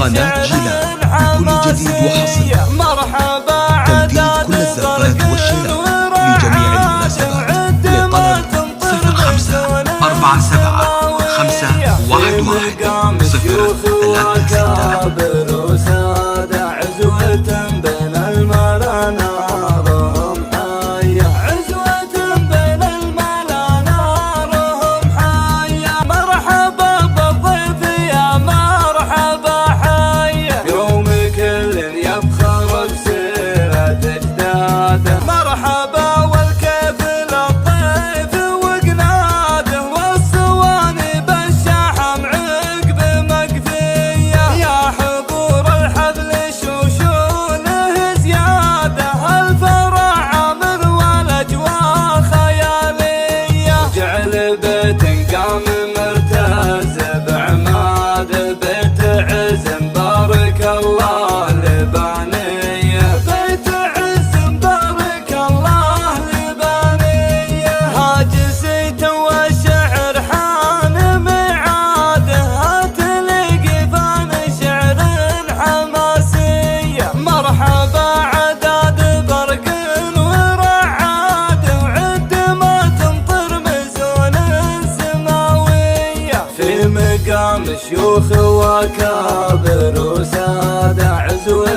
قناة جيلان بكل جديد وحصري. تمديد كل الزفات والشراء لجميع المناسبات. لطلب 05 47 511 شيوخ وكابر وسادة عزوة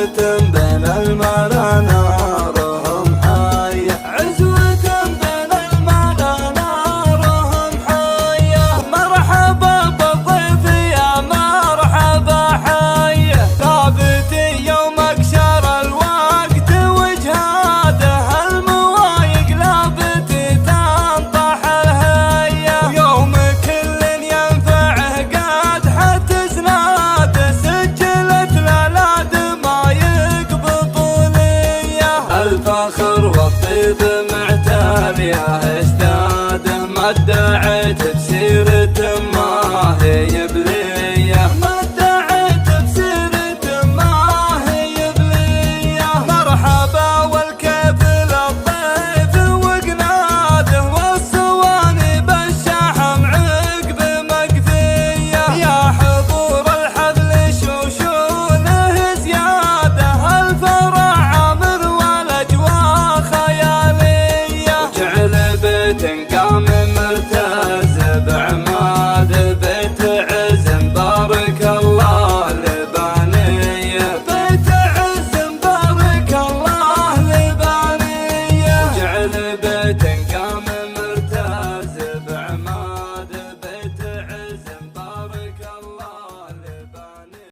بين الملا نارهم حية عزوة بين الملا نارهم حية مرحبا بالضيف يا مرحبا حية ثابت يوم اكشر الوقت وجهاده الموايق لابت تنطح الهية يوم كل ينفعه قد زناد سجلت للاد ما يقبض ليه الفخر والطيب معتاليه اشتاد ما ادعيت بسيرة ما هي بليه ما ادعيت بسيرة ما هي بليه مرحبا والكيف للضيف وقناده والصواني بالشحم عقب مقفيه يا حضور الحفل شوشونه زياده الفرح عامر والاجواء خياليه جعل بيت قام مرتز بعماد بيت عز بارك الله لبانيه بيت عز بارك الله لبانيه جعل